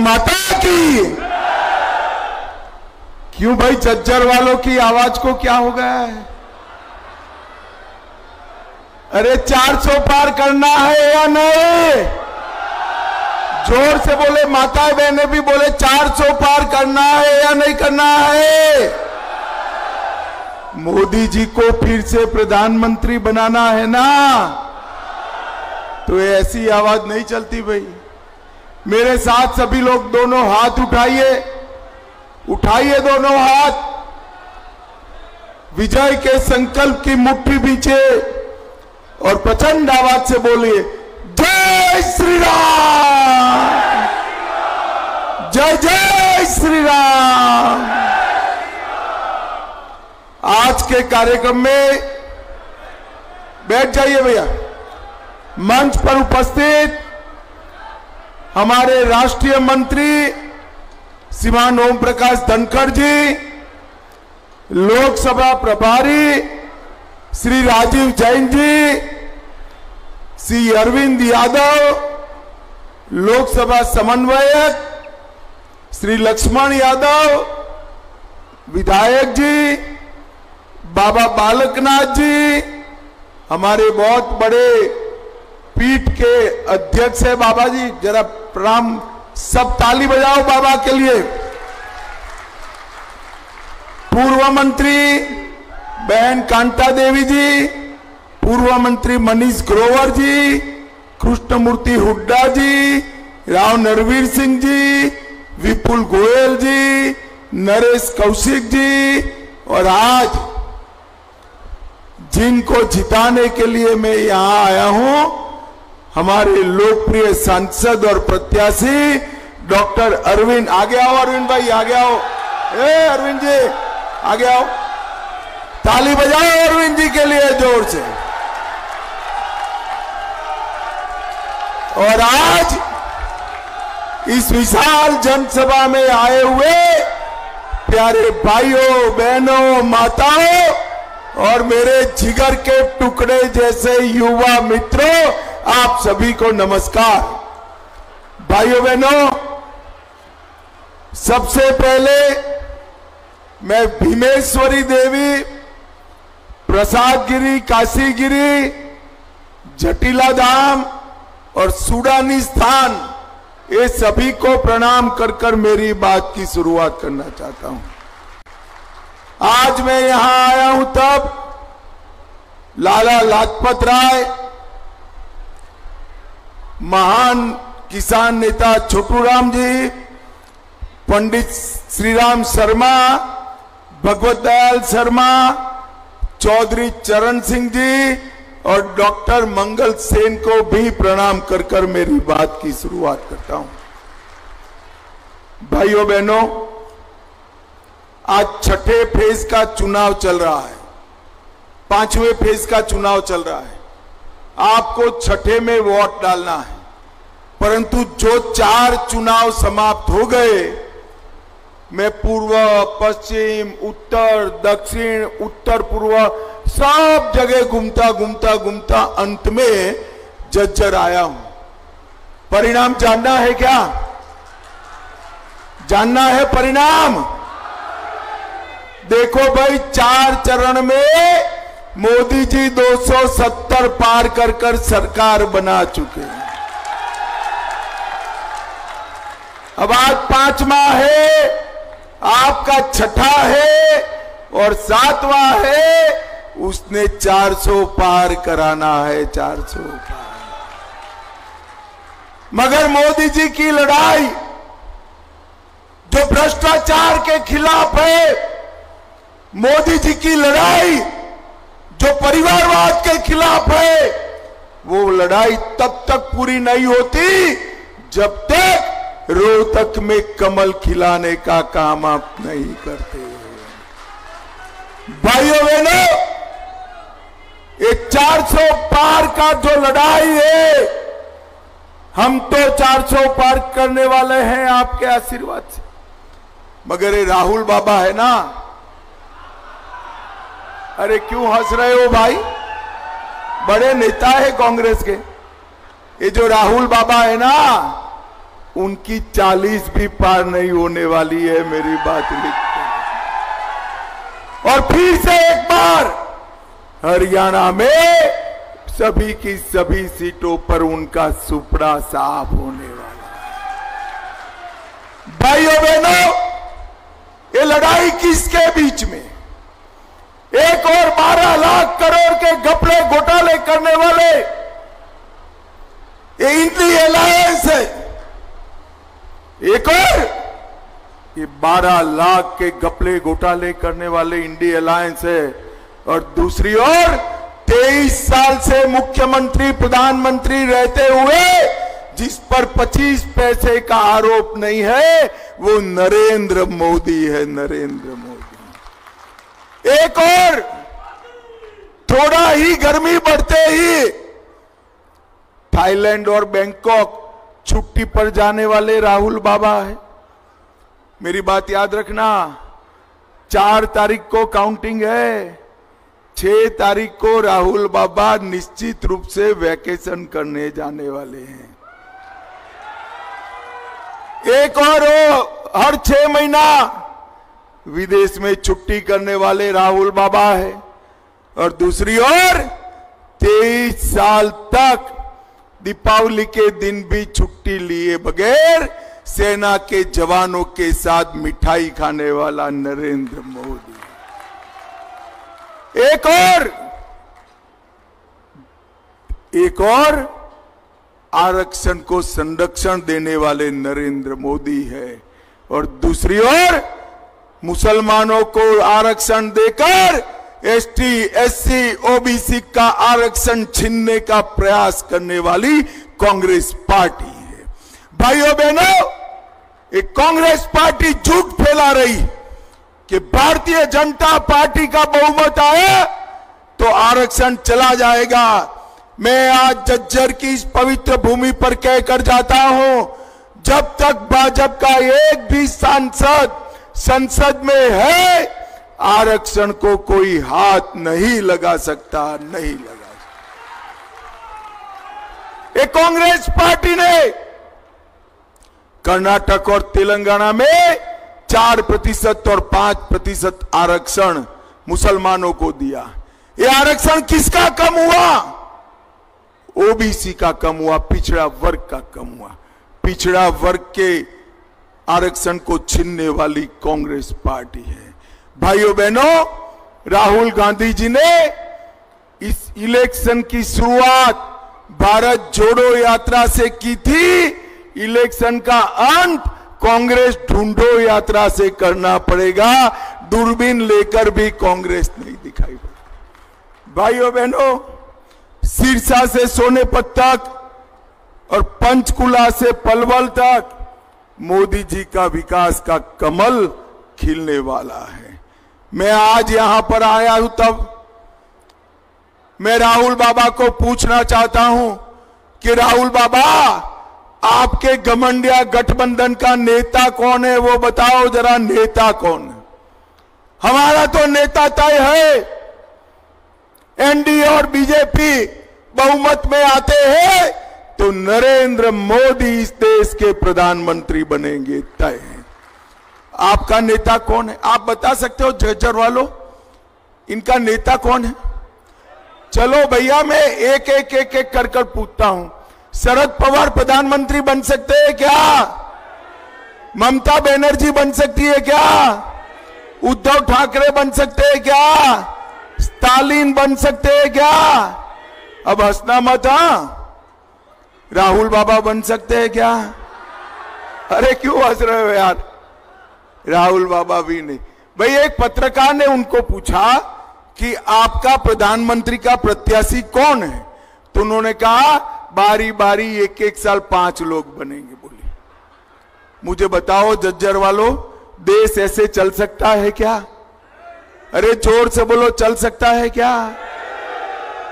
माता की। क्यों भाई, झज्जर वालों की आवाज को क्या हो गया है? अरे 400 पार करना है या नहीं? जोर से बोले, माताएं बहनें भी बोले, 400 पार करना है या नहीं करना है? मोदी जी को फिर से प्रधानमंत्री बनाना है ना, तो ऐसी आवाज नहीं चलती भाई। मेरे साथ सभी लोग दोनों हाथ उठाइए, उठाइए दोनों हाथ, विजय के संकल्प की मुट्ठी बीचे और प्रचंड आवाज से बोलिए, जय श्री राम, जय जय श्री राम। आज के कार्यक्रम में बैठ जाइए भैया। मंच पर उपस्थित हमारे राष्ट्रीय मंत्री श्रीमान ओम प्रकाश धनखड़ जी, लोकसभा प्रभारी श्री राजीव जैन जी, श्री अरविंद यादव, लोकसभा समन्वयक श्री लक्ष्मण यादव, विधायक जी बाबा बालकनाथ जी, हमारे बहुत बड़े पीठ के अध्यक्ष है बाबा जी, जरा प्रणाम, सब ताली बजाओ बाबा के लिए। पूर्व मंत्री बहन कांता देवी जी, पूर्व मंत्री मनीष ग्रोवर जी, कृष्णमूर्ति हुड्डा जी, राव नरवीर सिंह जी, विपुल गोयल जी, नरेश कौशिक जी, और आज जिनको जिताने के लिए मैं यहां आया हूं, हमारे लोकप्रिय सांसद और प्रत्याशी डॉक्टर अरविंद। आगे आओ अरविंद भाई, आगे आओ। अरविंद जी आगे आओ, ताली बजाओ अरविंद जी के लिए जोर से। और आज इस विशाल जनसभा में आए हुए प्यारे भाइयों बहनों माताओं और मेरे जिगर के टुकड़े जैसे युवा मित्रों, आप सभी को नमस्कार। भाइयों बहनों, सबसे पहले मैं भीमेश्वरी देवी, प्रसादगिरी, काशीगिरी, जटिला धाम और सूडानी स्थान, ये सभी को प्रणाम कर कर मेरी बात की शुरुआत करना चाहता हूं। आज मैं यहां आया हूं तब लाला लाजपत राय, महान किसान नेता छोटूराम जी, पंडित श्रीराम शर्मा, भगवत दयाल शर्मा, चौधरी चरण सिंह जी और डॉक्टर मंगल सेन को भी प्रणाम कर कर मेरी बात की शुरुआत करता हूं। भाइयों बहनों, आज छठे फेज का चुनाव चल रहा है, पांचवें फेज का चुनाव चल रहा है। आपको छठे में वोट डालना है, परंतु जो 4 चुनाव समाप्त हो गए, मैं पूर्व, पश्चिम, उत्तर, दक्षिण, उत्तर पूर्व सब जगह घूमता घूमता घूमता अंत में झज्जर आया हूं। परिणाम जानना है क्या? जानना है परिणाम? देखो भाई, 4 चरण में मोदी जी 270 पार कर कर सरकार बना चुके हैं। अब आज 5वां है, आपका छठा है और 7वां है, उसने 400 पार कराना है, 400 पार। मगर मोदी जी की लड़ाई जो भ्रष्टाचार के खिलाफ है, मोदी जी की लड़ाई जो परिवारवाद के खिलाफ है, वो लड़ाई तब तक पूरी नहीं होती जब तक रोहतक में कमल खिलाने का काम आप नहीं करते। भाइयों बहनों, ये 400 पार का जो लड़ाई है, हम तो 400 पार करने वाले हैं आपके आशीर्वाद से। मगर ये राहुल बाबा है ना, अरे क्यों हंस रहे हो भाई? बड़े नेता है कांग्रेस के। ये जो राहुल बाबा है ना, उनकी 40 भी पार नहीं होने वाली है। मेरी बात लिख और फिर से एक बार हरियाणा में सभी की सभी सीटों पर उनका सुपड़ा साफ होने वाला है। भाइयों बहनों, ये लड़ाई किसके बीच में? एक और 12 लाख करोड़ के घपले घोटाले करने वाले ये इंडी अलायंस है। एक और ये 12 लाख के घपले घोटाले करने वाले इंडी अलायंस है, और दूसरी ओर 23 साल से मुख्यमंत्री प्रधानमंत्री रहते हुए जिस पर 25 पैसे का आरोप नहीं है वो नरेंद्र मोदी है। नरेंद्र मोदी। एक और थोड़ा ही गर्मी बढ़ते ही थाईलैंड और बैंकॉक छुट्टी पर जाने वाले राहुल बाबा है। मेरी बात याद रखना, 4 तारीख को काउंटिंग है, 6 तारीख को राहुल बाबा निश्चित रूप से वैकेशन करने जाने वाले हैं। एक और हर 6 महीना विदेश में छुट्टी करने वाले राहुल बाबा है, और दूसरी ओर 23 साल तक दीपावली के दिन भी छुट्टी लिए बगैर सेना के जवानों के साथ मिठाई खाने वाला नरेंद्र मोदी। एक और आरक्षण को संरक्षण देने वाले नरेंद्र मोदी है, और दूसरी ओर मुसलमानों को आरक्षण देकर एसटी, एससी, ओबीसी का आरक्षण छीनने का प्रयास करने वाली कांग्रेस पार्टी है। भाइयों बहनों, एक कांग्रेस पार्टी झूठ फैला रही कि भारतीय जनता पार्टी का बहुमत आया तो आरक्षण चला जाएगा। मैं आज झज्जर की इस पवित्र भूमि पर कहकर जाता हूं, जब तक भाजपा का एक भी सांसद संसद में है, आरक्षण को कोई हाथ नहीं लगा सकता, नहीं लगा सकता। एक कांग्रेस पार्टी ने कर्नाटक और तेलंगाना में 4% और 5% आरक्षण मुसलमानों को दिया। ये आरक्षण किसका कम हुआ? ओबीसी का कम हुआ, पिछड़ा वर्ग का कम हुआ। पिछड़ा वर्ग के आरक्षण को छीनने वाली कांग्रेस पार्टी है। भाइयों बहनों, राहुल गांधी जी ने इस इलेक्शन की शुरुआत भारत जोड़ो यात्रा से की थी। इलेक्शन का अंत कांग्रेस ढूंढो यात्रा से करना पड़ेगा। दूरबीन लेकर भी कांग्रेस नहीं दिखाई पड़ी। भाइयों बहनों, सिरसा से सोनेपत तक और पंचकुला से पलवल तक मोदी जी का विकास का कमल खिलने वाला है। मैं आज यहां पर आया हूं, तब मैं राहुल बाबा को पूछना चाहता हूं कि राहुल बाबा, आपके घमंडिया गठबंधन का नेता कौन है? वो बताओ जरा, नेता कौन है? हमारा तो नेता तय है। एनडीए और बीजेपी बहुमत में आते हैं तो नरेंद्र मोदी इस देश के प्रधानमंत्री बनेंगे, तय है। आपका नेता कौन है? आप बता सकते हो झज्जर वालों, इनका नेता कौन है? चलो भैया, मैं एक एक कर पूछता हूं। शरद पवार प्रधानमंत्री बन सकते हैं क्या? ममता बनर्जी बन सकती है क्या? उद्धव ठाकरे बन सकते हैं क्या? स्टालिन बन सकते हैं क्या? अब हंसना मत। राहुल बाबा बन सकते हैं क्या? अरे क्यों हंस रहे हो यार? राहुल बाबा भी नहीं। भाई, एक पत्रकार ने उनको पूछा कि आपका प्रधानमंत्री का प्रत्याशी कौन है, तो उन्होंने कहा बारी बारी एक साल 5 लोग बनेंगे। बोली, मुझे बताओ झज्जर वालों, देश ऐसे चल सकता है क्या? अरे जोर से बोलो, चल सकता है क्या?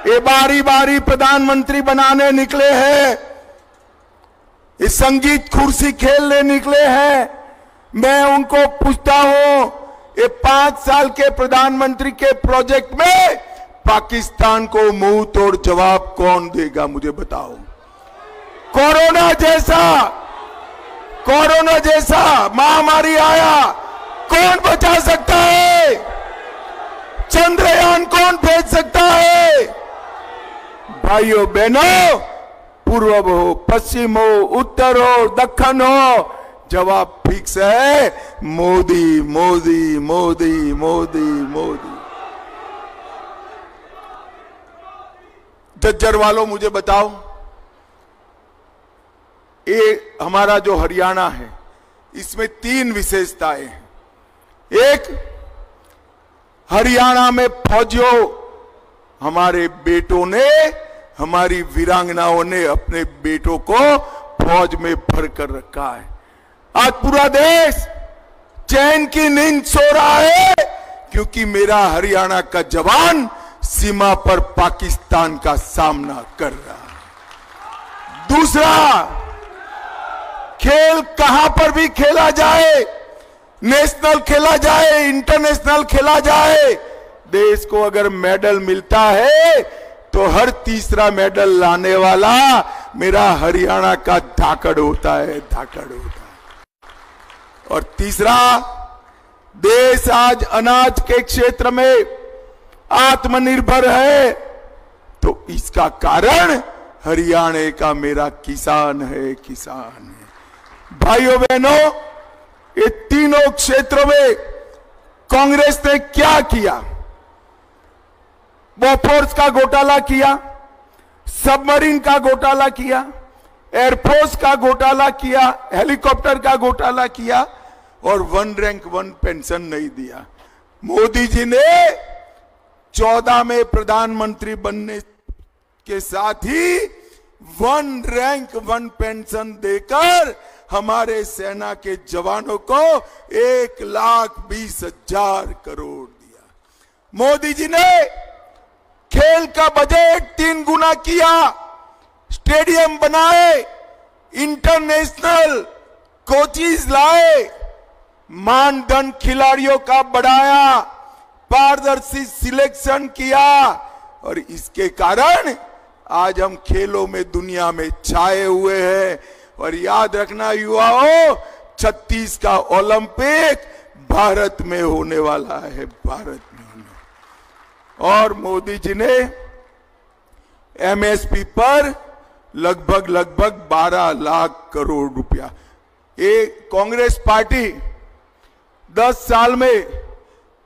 ये बारी बारी प्रधानमंत्री बनाने निकले हैं, ये संगीत कुर्सी खेलने निकले हैं। मैं उनको पूछता हूं, ये 5 साल के प्रधानमंत्री के प्रोजेक्ट में पाकिस्तान को मुंह तोड़ जवाब कौन देगा? मुझे बताओ। कोरोना जैसा कोरोना जैसा महामारी आया, कौन बचा सकता है? चंद्रयान कौन भेज सकता है? भाइयों बहनों, पूर्व हो, पश्चिम हो, उत्तर हो, दक्षिण हो, जवाब फिक्स है, मोदी मोदी मोदी मोदी मोदी। झज्जर वालों मुझे बताओ, ये हमारा जो हरियाणा है इसमें 3 विशेषताएं हैं। एक, हरियाणा में फौजियों, हमारे बेटों ने, हमारी वीरांगनाओं ने अपने बेटों को फौज में भर कर रखा है। आज पूरा देश चैन की नींद सो रहा है क्योंकि मेरा हरियाणा का जवान सीमा पर पाकिस्तान का सामना कर रहा है। दूसरा, खेल कहां पर भी खेला जाए, नेशनल खेला जाए, इंटरनेशनल खेला जाए, देश को अगर मेडल मिलता है तो हर तीसरा मेडल लाने वाला मेरा हरियाणा का धाकड़ होता है, धाकड़ होता है। और तीसरा, देश आज अनाज के क्षेत्र में आत्मनिर्भर है तो इसका कारण हरियाणा का मेरा किसान है, किसान है। भाइयों बहनों, ये तीनों क्षेत्रों में कांग्रेस ने क्या किया? बोफोर्स का घोटाला किया, सबमरीन का घोटाला किया, एयरफोर्स का घोटाला किया, हेलीकॉप्टर का घोटाला किया और 1 रैंक 1 पेंशन नहीं दिया। मोदी जी ने 14 में प्रधानमंत्री बनने के साथ ही 1 रैंक 1 पेंशन देकर हमारे सेना के जवानों को 1,20,000 करोड़ दिया। मोदी जी ने खेल का बजट 3 गुना किया, स्टेडियम बनाए, इंटरनेशनल कोचिज लाए, मानदंड खिलाड़ियों का बढ़ाया, पारदर्शी सिलेक्शन किया और इसके कारण आज हम खेलों में दुनिया में छाए हुए हैं। और याद रखना युवाओं, 36 का ओलंपिक भारत में होने वाला है, भारत में होने। और मोदी जी ने एमएसपी पर लगभग 12 लाख करोड़ रुपया, ये कांग्रेस पार्टी 10 साल में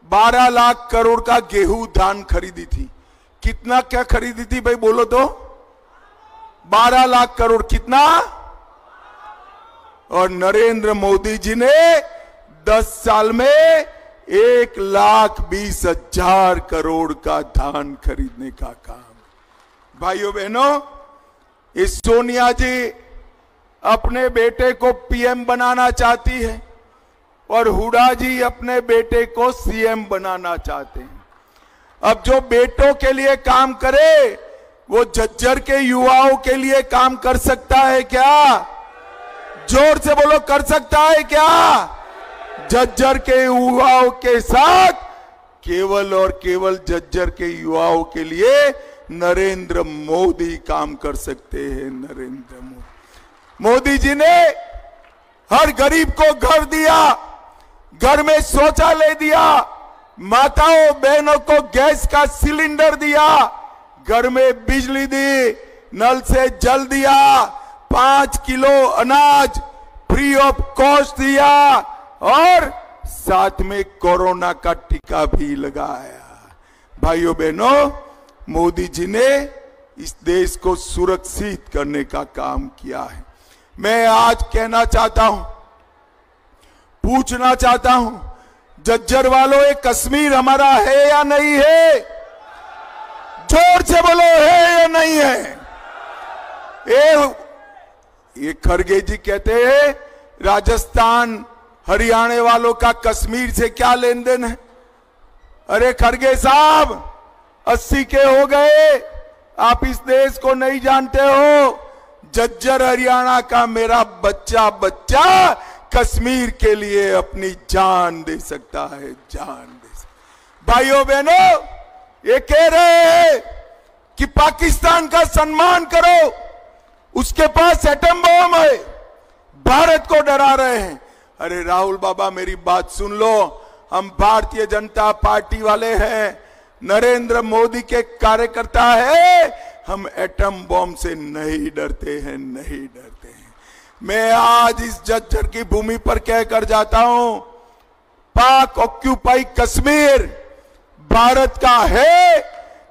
12 लाख करोड़ का गेहूं धान खरीदी थी। कितना क्या खरीदी थी भाई बोलो तो? 12 लाख करोड़। कितना? और नरेंद्र मोदी जी ने 10 साल में 1,20,000 करोड़ का धान खरीदने का काम। भाइयों बहनों, इस सोनिया जी अपने बेटे को पीएम बनाना चाहती है और हुड्डा जी अपने बेटे को सीएम बनाना चाहते हैं। अब जो बेटों के लिए काम करे वो झज्जर के युवाओं के लिए काम कर सकता है क्या? जोर से बोलो, कर सकता है क्या? झज्जर के युवाओं के साथ केवल और केवल झज्जर के युवाओं के लिए नरेंद्र मोदी काम कर सकते हैं। नरेंद्र मोदी जी ने हर गरीब को घर दिया, घर में शौचालय दिया, माताओं बहनों को गैस का सिलेंडर दिया, घर में बिजली दी, नल से जल दिया, 5 किलो अनाज फ्री ऑफ कॉस्ट दिया और साथ में कोरोना का टीका भी लगाया। भाइयों बहनों, मोदी जी ने इस देश को सुरक्षित करने का काम किया है। मैं आज कहना चाहता हूं, पूछना चाहता हूं, झज्जर वालों, ये कश्मीर हमारा है या नहीं है? जोर से बोलो, है या नहीं है? ये खड़गे जी कहते हैं राजस्थान हरियाणा वालों का कश्मीर से क्या लेन देन है? अरे खड़गे साहब, 80 के हो गए, आप इस देश को नहीं जानते हो। झज्जर हरियाणा का मेरा बच्चा कश्मीर के लिए अपनी जान दे सकता है, जान दे सकता। भाइयों बहनों, ये कह रहे हैं कि पाकिस्तान का सम्मान करो, उसके पास एटम बम है। भारत को डरा रहे हैं। अरे राहुल बाबा, मेरी बात सुन लो। हम भारतीय जनता पार्टी वाले हैं, नरेंद्र मोदी के कार्यकर्ता है। हम एटम बॉम्ब से नहीं डरते हैं, नहीं डरते हैं। मैं आज इस झज्जर की भूमि पर कहकर जाता हूं, पाक ऑक्यूपाई कश्मीर भारत का है,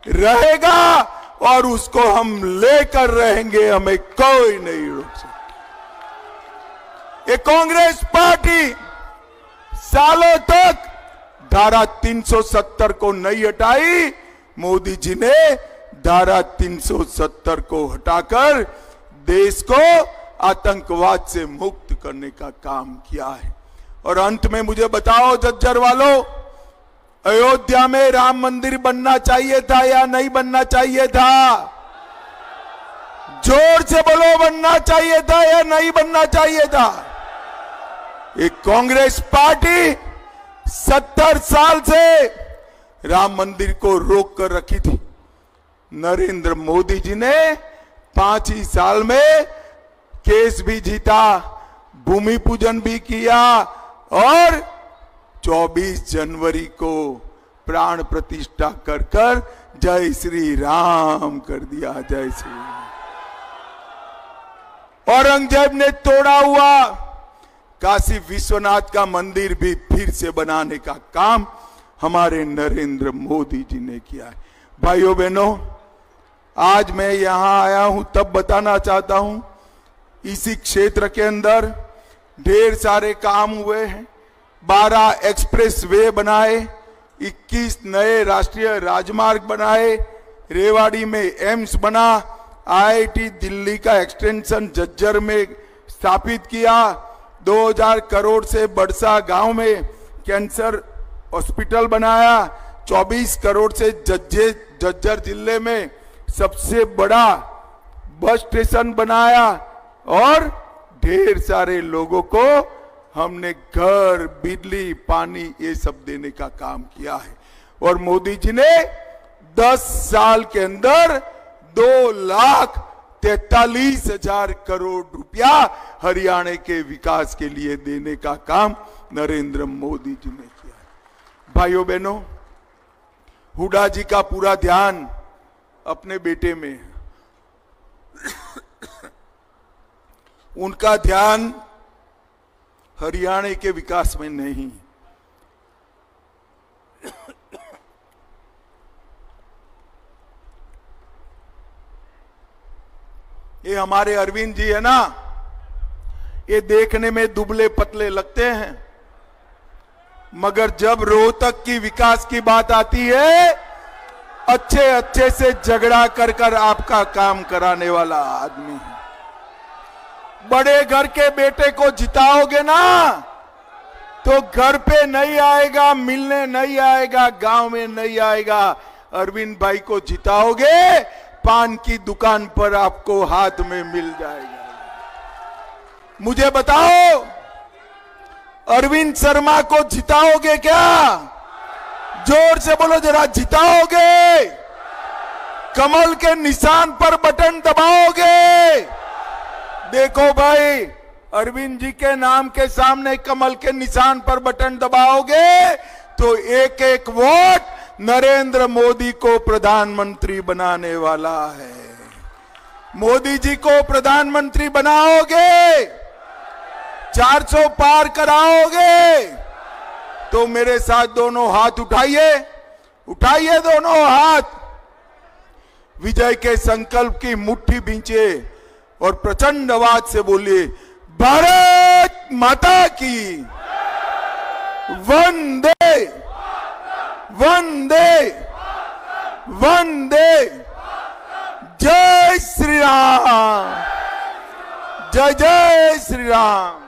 रहेगा और उसको हम लेकर रहेंगे। हमें कोई नहीं रोक सकता। ये कांग्रेस पार्टी सालों तक धारा 370 को नहीं हटाई। मोदी जी ने धारा 370 को हटाकर देश को आतंकवाद से मुक्त करने का काम किया है। और अंत में मुझे बताओ झज्जर वालों, अयोध्या में राम मंदिर बनना चाहिए था या नहीं बनना चाहिए था? जोर से बोलो, बनना चाहिए था या नहीं बनना चाहिए था? एक कांग्रेस पार्टी 70 साल से राम मंदिर को रोक कर रखी थी। नरेंद्र मोदी जी ने 5 ही साल में केस भी जीता, भूमि पूजन भी किया और 24 जनवरी को प्राण प्रतिष्ठा कर कर जय श्री राम कर दिया। जय श्री राम। औरंगजेब ने तोड़ा हुआ काशी विश्वनाथ का मंदिर भी फिर से बनाने का काम हमारे नरेंद्र मोदी जी ने किया है। भाइयों बहनों, आज मैं यहां आया हूं तब बताना चाहता हूं, इसी क्षेत्र के अंदर ढेर सारे काम हुए हैं। 12 एक्सप्रेस वे बनाए, 21 नए राष्ट्रीय राजमार्ग बनाए, रेवाड़ी में एम्स बना, IIT दिल्ली का एक्सटेंशन झज्जर में स्थापित किया, 2000 करोड़ से बड़सा गांव में कैंसर हॉस्पिटल बनाया, 24 करोड़ से झज्जर जिले में सबसे बड़ा बस स्टेशन बनाया और ढेर सारे लोगों को हमने घर, बिजली, पानी ये सब देने का काम किया है। और मोदी जी ने 10 साल के अंदर 2,43,000 करोड़ रुपया हरियाणा के विकास के लिए देने का काम नरेंद्र मोदी जी ने किया है। भाइयों बहनों, हुड्डा जी का पूरा ध्यान अपने बेटे में है। उनका ध्यान हरियाणा के विकास में नहीं। ये हमारे अरविंद जी है ना, ये देखने में दुबले पतले लगते हैं, मगर जब रोहतक की विकास की बात आती है, अच्छे अच्छे से झगड़ा कर कर आपका काम कराने वाला आदमी है। बड़े घर के बेटे को जिताओगे ना तो घर पे नहीं आएगा, मिलने नहीं आएगा, गांव में नहीं आएगा। अरविंद भाई को जिताओगे, पान की दुकान पर आपको हाथ में मिल जाएगा। मुझे बताओ, अरविंद शर्मा को जिताओगे क्या? जोर से बोलो जरा, जिताओगे? कमल के निशान पर बटन दबाओगे? देखो भाई, अरविंद जी के नाम के सामने कमल के निशान पर बटन दबाओगे तो एक एक वोट नरेंद्र मोदी को प्रधानमंत्री बनाने वाला है। मोदी जी को प्रधानमंत्री बनाओगे, 400 पार कराओगे तो मेरे साथ दोनों हाथ उठाइए, उठाइए दोनों हाथ, विजय के संकल्प की मुट्ठी भींचे और प्रचंड आवाज से बोलिए, भारत माता की वंदे वंदे वंदे, जय श्री राम, जय जय श्री राम।